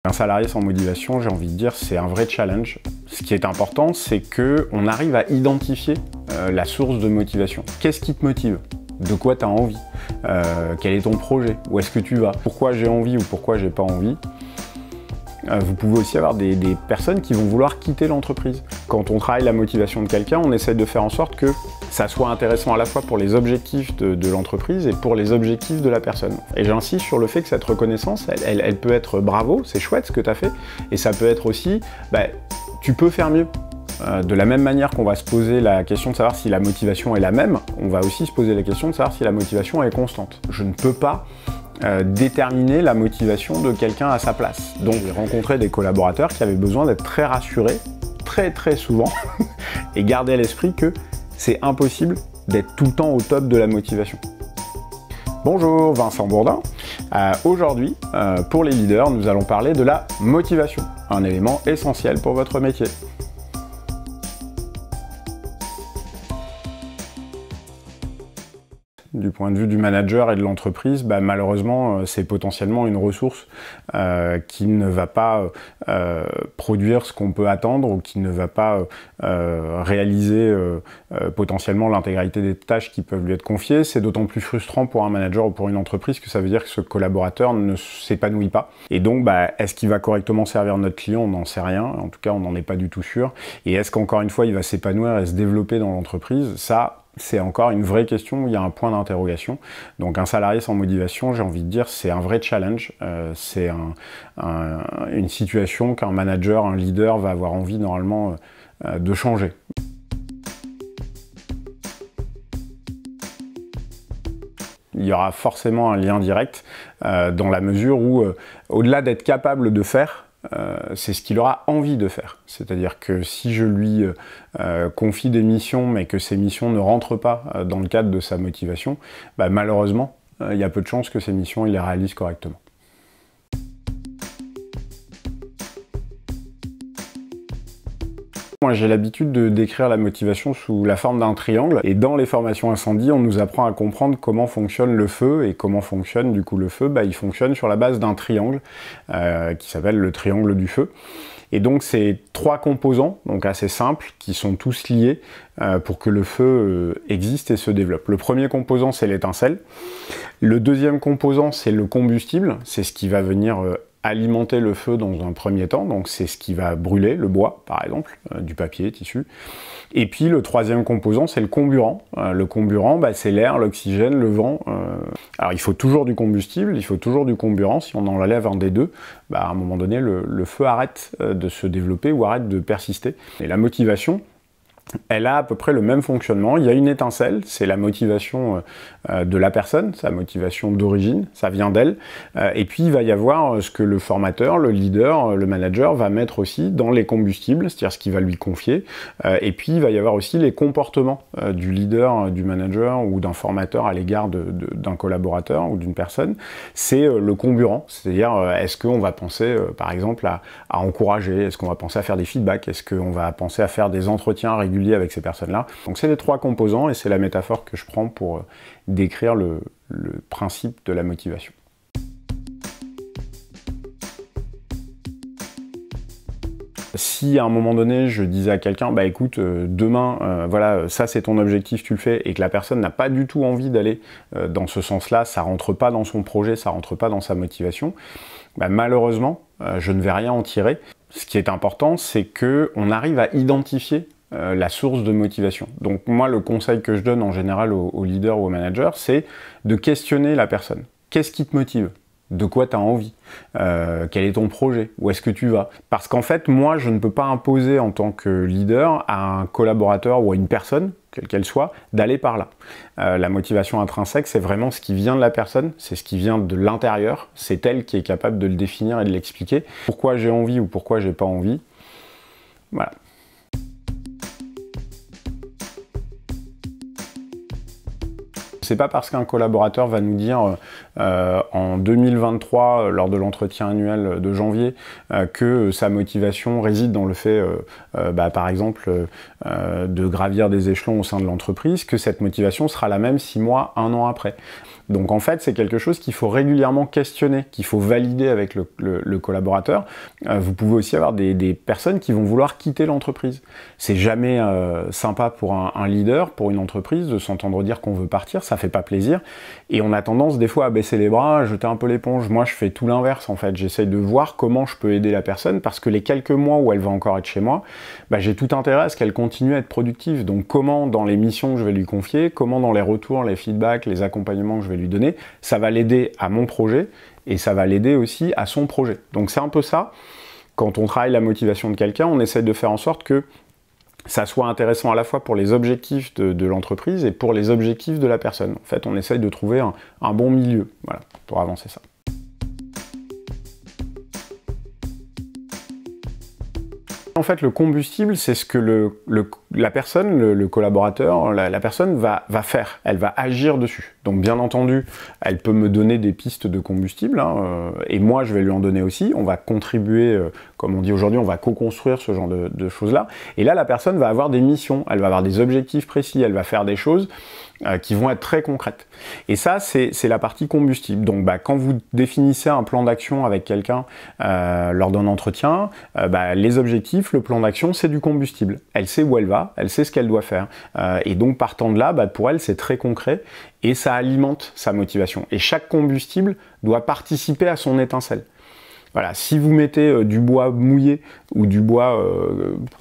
Un salarié sans motivation, j'ai envie de dire, c'est un vrai challenge. Ce qui est important, c'est qu'on arrive à identifier la source de motivation. Qu'est-ce qui te motive? De quoi tu as envie? Quel est ton projet? Où est-ce que tu vas? Pourquoi j'ai envie ou pourquoi j'ai pas envie? Vous pouvez aussi avoir des personnes qui vont vouloir quitter l'entreprise. Quand on travaille la motivation de quelqu'un, on essaie de faire en sorte que ça soit intéressant à la fois pour les objectifs de l'entreprise et pour les objectifs de la personne. Et j'insiste sur le fait que cette reconnaissance, elle peut être bravo, c'est chouette ce que tu as fait, et ça peut être aussi, tu peux faire mieux. De la même manière qu'on va se poser la question de savoir si la motivation est la même, on va aussi se poser la question de savoir si la motivation est constante. Je ne peux pas déterminer la motivation de quelqu'un à sa place. Donc j'ai rencontré des collaborateurs qui avaient besoin d'être très rassurés, très souvent, et garder à l'esprit que c'est impossible d'être tout le temps au top de la motivation. Bonjour, Vincent Bourdin. Aujourd'hui, pour les leaders, nous allons parler de la motivation, un élément essentiel pour votre métier. Du point de vue du manager et de l'entreprise, malheureusement, c'est potentiellement une ressource qui ne va pas produire ce qu'on peut attendre ou qui ne va pas réaliser potentiellement l'intégralité des tâches qui peuvent lui être confiées. C'est d'autant plus frustrant pour un manager ou pour une entreprise que ça veut dire que ce collaborateur ne s'épanouit pas. Et donc, est-ce qu'il va correctement servir notre client? On n'en sait rien. En tout cas, on n'en est pas du tout sûr. Et est-ce qu'encore une fois, il va s'épanouir et se développer dans l'entreprise? Ça, c'est encore une vraie question où il y a un point d'interrogation. Donc un salarié sans motivation, j'ai envie de dire, c'est un vrai challenge. C'est une situation qu'un manager, un leader va avoir envie normalement de changer. Il y aura forcément un lien direct dans la mesure où, au-delà d'être capable de faire, c'est ce qu'il aura envie de faire. C'est-à-dire que si je lui confie des missions, mais que ces missions ne rentrent pas dans le cadre de sa motivation, malheureusement, il y a peu de chances que ces missions, il les réalise correctement. Moi, j'ai l'habitude de décrire la motivation sous la forme d'un triangle. Et dans les formations incendie, on nous apprend à comprendre comment fonctionne le feu. Et comment fonctionne du coup le feu? Il fonctionne sur la base d'un triangle qui s'appelle le triangle du feu. Et donc, c'est trois composants, donc assez simples, qui sont tous liés pour que le feu existe et se développe. Le premier composant, c'est l'étincelle. Le deuxième composant, c'est le combustible. C'est ce qui va venir alimenter le feu dans un premier temps, donc c'est ce qui va brûler, le bois par exemple, du papier, tissu. Et puis le troisième composant, c'est le comburant. Le comburant, c'est l'air, l'oxygène, le vent. Alors il faut toujours du combustible, il faut toujours du comburant. Si on enlève un des deux, à un moment donné, le feu arrête de se développer ou arrête de persister. Et la motivation, elle a à peu près le même fonctionnement. Il y a une étincelle, c'est la motivation de la personne, sa motivation d'origine, ça vient d'elle. Et puis il va y avoir ce que le formateur, le leader, le manager va mettre aussi dans les combustibles, c'est-à-dire ce qu'il va lui confier. Et puis il va y avoir aussi les comportements du leader, du manager ou d'un formateur à l'égard d'un collaborateur ou d'une personne. C'est le comburant, c'est-à-dire est-ce qu'on va penser par exemple à encourager, est-ce qu'on va penser à faire des feedbacks, est-ce qu'on va penser à faire des entretiens réguliers avec ces personnes-là. Donc c'est les trois composants et c'est la métaphore que je prends pour décrire le principe de la motivation. Si à un moment donné je disais à quelqu'un, écoute, demain, voilà, ça c'est ton objectif, tu le fais, et que la personne n'a pas du tout envie d'aller dans ce sens-là, ça rentre pas dans son projet, ça rentre pas dans sa motivation, malheureusement, je ne vais rien en tirer. Ce qui est important, c'est qu'on arrive à identifier la source de motivation. Donc moi, le conseil que je donne en général aux leaders ou aux managers, c'est de questionner la personne. Qu'est-ce qui te motive? De quoi tu as envie? Quel est ton projet? Où est-ce que tu vas? Parce qu'en fait, moi, je ne peux pas imposer en tant que leader à un collaborateur ou à une personne, quelle qu'elle soit, d'aller par là. La motivation intrinsèque, c'est vraiment ce qui vient de la personne, c'est ce qui vient de l'intérieur, c'est elle qui est capable de le définir et de l'expliquer. Pourquoi j'ai envie ou pourquoi j'ai pas envie? Voilà. C'est pas parce qu'un collaborateur va nous dire en 2023, lors de l'entretien annuel de janvier, que sa motivation réside dans le fait, par exemple, de gravir des échelons au sein de l'entreprise, que cette motivation sera la même 6 mois, 1 an après. Donc en fait, c'est quelque chose qu'il faut régulièrement questionner, qu'il faut valider avec le collaborateur. Vous pouvez aussi avoir des personnes qui vont vouloir quitter l'entreprise. C'est jamais sympa pour un leader, pour une entreprise, de s'entendre dire qu'on veut partir, ça fait pas plaisir. Et on a tendance des fois à baisser les bras, à jeter un peu l'éponge. Moi, je fais tout l'inverse en fait. J'essaye de voir comment je peux aider la personne, parce que les quelques mois où elle va encore être chez moi, j'ai tout intérêt à ce qu'elle continue à être productive. Donc comment dans les missions que je vais lui confier, comment dans les retours, les feedbacks, les accompagnements que je vais lui donner, ça va l'aider à mon projet et ça va l'aider aussi à son projet. Donc c'est un peu ça. Quand on travaille la motivation de quelqu'un, on essaie de faire en sorte que ça soit intéressant à la fois pour les objectifs de l'entreprise et pour les objectifs de la personne. En fait, on essaye de trouver un bon milieu, voilà, pour avancer ça. En fait, le combustible, c'est ce que la personne, le collaborateur, la personne va faire. Elle va agir dessus. Donc, bien entendu, elle peut me donner des pistes de combustible, et moi, je vais lui en donner aussi. On va contribuer, comme on dit aujourd'hui, on va co-construire ce genre de choses-là. Et là, la personne va avoir des missions, elle va avoir des objectifs précis, elle va faire des choses qui vont être très concrètes. Et ça, c'est la partie combustible. Donc, quand vous définissez un plan d'action avec quelqu'un lors d'un entretien, les objectifs, le plan d'action, c'est du combustible. Elle sait où elle va, elle sait ce qu'elle doit faire. Et donc, partant de là, pour elle, c'est très concret et ça alimente sa motivation. Et chaque combustible doit participer à son étincelle. Voilà, si vous mettez du bois mouillé ou du bois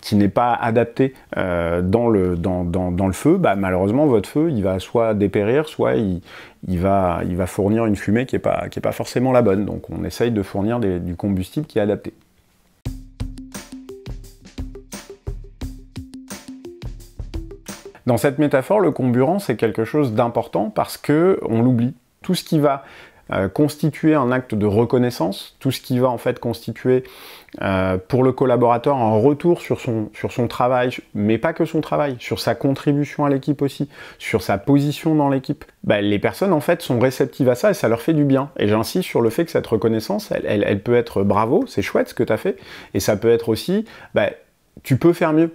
qui n'est pas adapté dans le feu, malheureusement votre feu il va soit dépérir, soit il va fournir une fumée qui est pas forcément la bonne. Donc on essaye de fournir du combustible qui est adapté. Dans cette métaphore, le comburant c'est quelque chose d'important parce que on l'oublie. Tout ce qui va constituer un acte de reconnaissance, tout ce qui va en fait constituer pour le collaborateur un retour sur son travail, mais pas que son travail, sur sa contribution à l'équipe aussi, sur sa position dans l'équipe. Les personnes en fait sont réceptives à ça et ça leur fait du bien. Et j'insiste sur le fait que cette reconnaissance, elle peut être bravo, c'est chouette ce que tu as fait, et ça peut être aussi, tu peux faire mieux.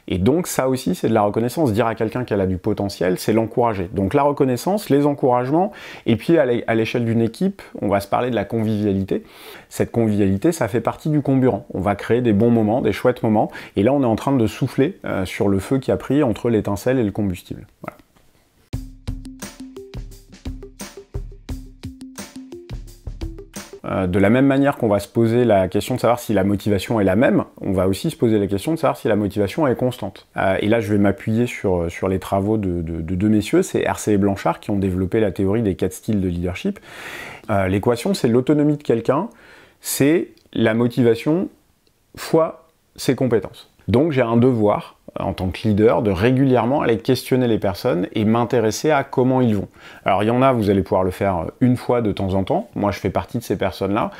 Et donc ça aussi c'est de la reconnaissance. Dire à quelqu'un qu'elle a du potentiel, c'est l'encourager. Donc la reconnaissance, les encouragements, et puis à l'échelle d'une équipe, on va se parler de la convivialité. Cette convivialité, ça fait partie du comburant. On va créer des bons moments, des chouettes moments, et là on est en train de souffler sur le feu qui a pris entre l'étincelle et le combustible. Voilà. De la même manière qu'on va se poser la question de savoir si la motivation est la même, on va aussi se poser la question de savoir si la motivation est constante. Et là, je vais m'appuyer sur les travaux de deux messieurs, c'est Hersey et Blanchard qui ont développé la théorie des 4 styles de leadership. L'équation, c'est l'autonomie de quelqu'un, c'est la motivation fois ses compétences. Donc j'ai un devoir, en tant que leader, de régulièrement aller questionner les personnes et m'intéresser à comment ils vont. Alors il y en a, vous allez pouvoir le faire une fois de temps en temps. Moi je fais partie de ces personnes-là.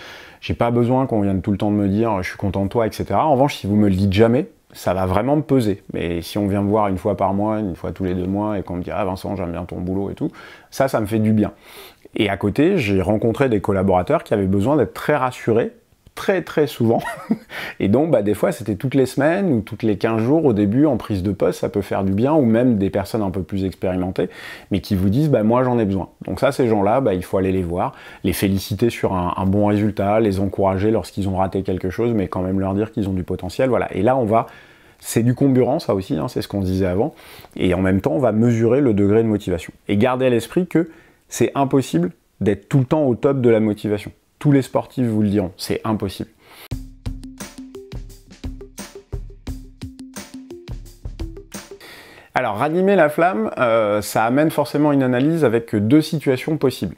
J'ai pas besoin qu'on vienne tout le temps de me dire je suis content de toi, etc. En revanche, si vous me le dites jamais, ça va vraiment me peser. Mais si on vient me voir une fois par mois, une fois tous les 2 mois, et qu'on me dit « Ah Vincent, j'aime bien ton boulot et tout », ça me fait du bien. Et à côté, j'ai rencontré des collaborateurs qui avaient besoin d'être très rassurés, très souvent, et donc des fois c'était toutes les semaines ou toutes les 15 jours au début en prise de poste, ça peut faire du bien, ou même des personnes un peu plus expérimentées, mais qui vous disent moi j'en ai besoin. Donc ça, ces gens-là, il faut aller les voir, les féliciter sur un bon résultat, les encourager lorsqu'ils ont raté quelque chose, mais quand même leur dire qu'ils ont du potentiel, voilà. Et là c'est du comburant, ça aussi, c'est ce qu'on disait avant, et en même temps on va mesurer le degré de motivation. Et gardez à l'esprit que c'est impossible d'être tout le temps au top de la motivation. Tous les sportifs vous le diront, c'est impossible. Alors, ranimer la flamme, ça amène forcément une analyse avec 2 situations possibles.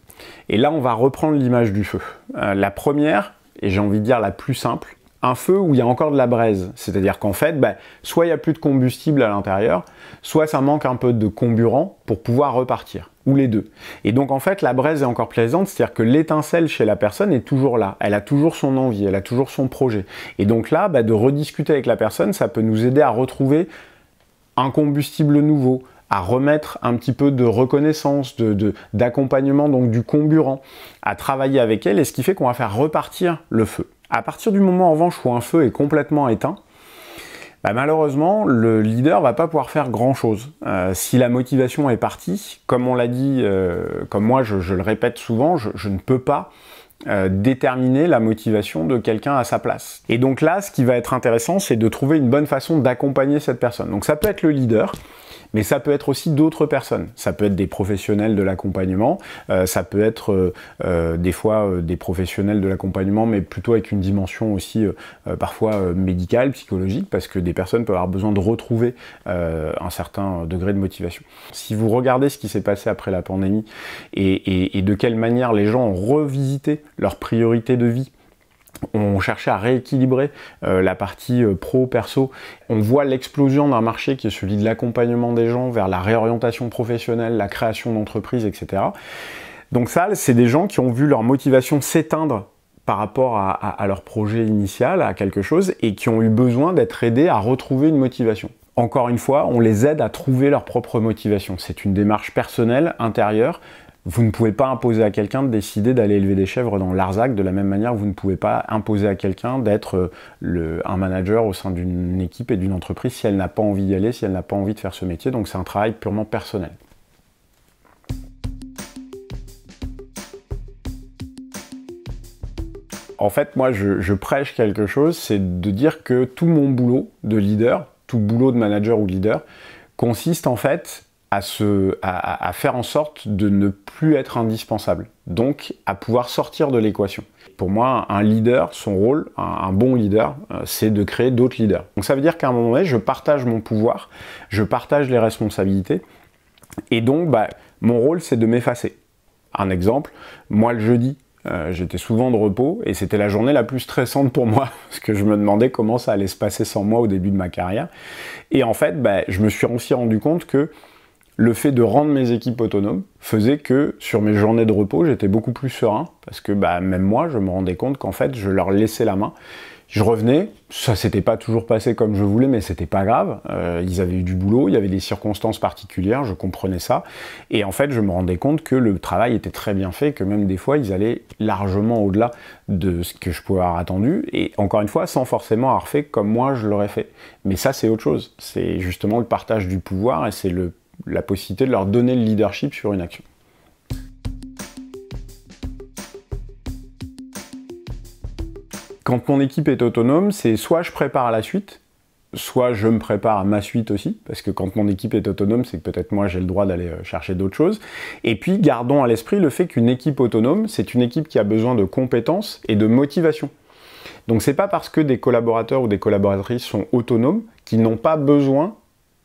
Et là, on va reprendre l'image du feu. La première, et j'ai envie de dire la plus simple, un feu où il y a encore de la braise. C'est-à-dire qu'en fait, soit il n'y a plus de combustible à l'intérieur, soit ça manque un peu de comburant pour pouvoir repartir, ou les deux. Et donc en fait, la braise est encore plaisante, c'est-à-dire que l'étincelle chez la personne est toujours là, elle a toujours son envie, elle a toujours son projet. Et donc là, de rediscuter avec la personne, ça peut nous aider à retrouver un combustible nouveau, à remettre un petit peu de reconnaissance, d'accompagnement, donc du comburant, à travailler avec elle, et ce qui fait qu'on va faire repartir le feu. À partir du moment en revanche où un feu est complètement éteint, Malheureusement, le leader va pas pouvoir faire grand-chose. Si la motivation est partie, comme on l'a dit, comme moi je le répète souvent, je ne peux pas déterminer la motivation de quelqu'un à sa place. Et donc là, ce qui va être intéressant, c'est de trouver une bonne façon d'accompagner cette personne. Donc ça peut être le leader, mais ça peut être aussi d'autres personnes. Ça peut être des professionnels de l'accompagnement, ça peut être des fois des professionnels de l'accompagnement, mais plutôt avec une dimension aussi parfois médicale, psychologique, parce que des personnes peuvent avoir besoin de retrouver un certain degré de motivation. Si vous regardez ce qui s'est passé après la pandémie et de quelle manière les gens ont revisité leurs priorités de vie, on cherchait à rééquilibrer la partie pro-perso. On voit l'explosion d'un marché qui est celui de l'accompagnement des gens vers la réorientation professionnelle, la création d'entreprises, etc. Donc ça, c'est des gens qui ont vu leur motivation s'éteindre par rapport à leur projet initial, à quelque chose, et qui ont eu besoin d'être aidés à retrouver une motivation. Encore une fois, on les aide à trouver leur propre motivation. C'est une démarche personnelle, intérieure. Vous ne pouvez pas imposer à quelqu'un de décider d'aller élever des chèvres dans Larzac, de la même manière que vous ne pouvez pas imposer à quelqu'un d'être un manager au sein d'une équipe et d'une entreprise si elle n'a pas envie d'y aller, si elle n'a pas envie de faire ce métier. Donc c'est un travail purement personnel. En fait, moi, je prêche quelque chose, c'est de dire que tout mon boulot de leader, tout boulot de manager ou de leader, consiste en fait à faire en sorte de ne plus être indispensable, donc à pouvoir sortir de l'équation. Pour moi, un leader, son rôle, un bon leader, c'est de créer d'autres leaders. Donc ça veut dire qu'à un moment donné, je partage mon pouvoir, je partage les responsabilités, et donc mon rôle, c'est de m'effacer. Un exemple, moi le jeudi, j'étais souvent de repos, et c'était la journée la plus stressante pour moi, parce que je me demandais comment ça allait se passer sans moi au début de ma carrière. Et en fait, je me suis aussi rendu compte que le fait de rendre mes équipes autonomes faisait que sur mes journées de repos, j'étais beaucoup plus serein, parce que même moi, je me rendais compte qu'en fait, je leur laissais la main. Je revenais, ça s'était pas toujours passé comme je voulais, mais c'était pas grave. Ils avaient eu du boulot, il y avait des circonstances particulières, je comprenais ça. Et en fait, je me rendais compte que le travail était très bien fait, que même des fois, ils allaient largement au-delà de ce que je pouvais avoir attendu. Et encore une fois, sans forcément avoir fait comme moi, je l'aurais fait. Mais ça, c'est autre chose. C'est justement le partage du pouvoir et c'est la possibilité de leur donner le leadership sur une action. Quand mon équipe est autonome, c'est soit je prépare à la suite, soit je me prépare à ma suite aussi, parce que quand mon équipe est autonome, c'est que peut-être moi j'ai le droit d'aller chercher d'autres choses. Et puis gardons à l'esprit le fait qu'une équipe autonome, c'est une équipe qui a besoin de compétences et de motivation. Donc c'est pas parce que des collaborateurs ou des collaboratrices sont autonomes qu'ils n'ont pas besoin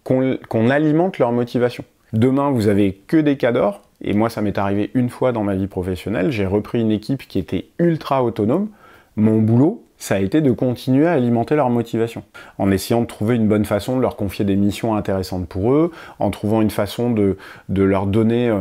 qu'on alimente leur motivation. Demain, vous avez que des cadors, et moi ça m'est arrivé une fois dans ma vie professionnelle, j'ai repris une équipe qui était ultra autonome. Mon boulot, ça a été de continuer à alimenter leur motivation, en essayant de trouver une bonne façon de leur confier des missions intéressantes pour eux, en trouvant une façon de leur donner,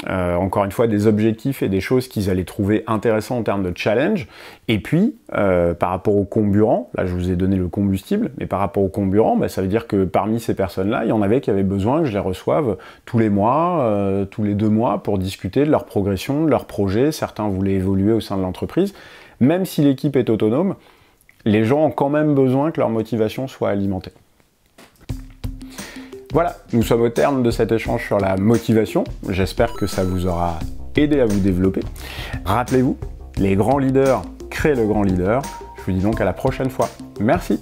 encore une fois, des objectifs et des choses qu'ils allaient trouver intéressantes en termes de challenge. Et puis, par rapport au comburant, là je vous ai donné le combustible, mais par rapport au comburant, ça veut dire que parmi ces personnes-là, il y en avait qui avaient besoin que je les reçoive tous les mois, tous les 2 mois, pour discuter de leur progression, de leur projet. Certains voulaient évoluer au sein de l'entreprise. Même si l'équipe est autonome, les gens ont quand même besoin que leur motivation soit alimentée. Voilà, nous sommes au terme de cet échange sur la motivation. J'espère que ça vous aura aidé à vous développer. Rappelez-vous, les grands leaders créent le grand leader. Je vous dis donc à la prochaine fois. Merci.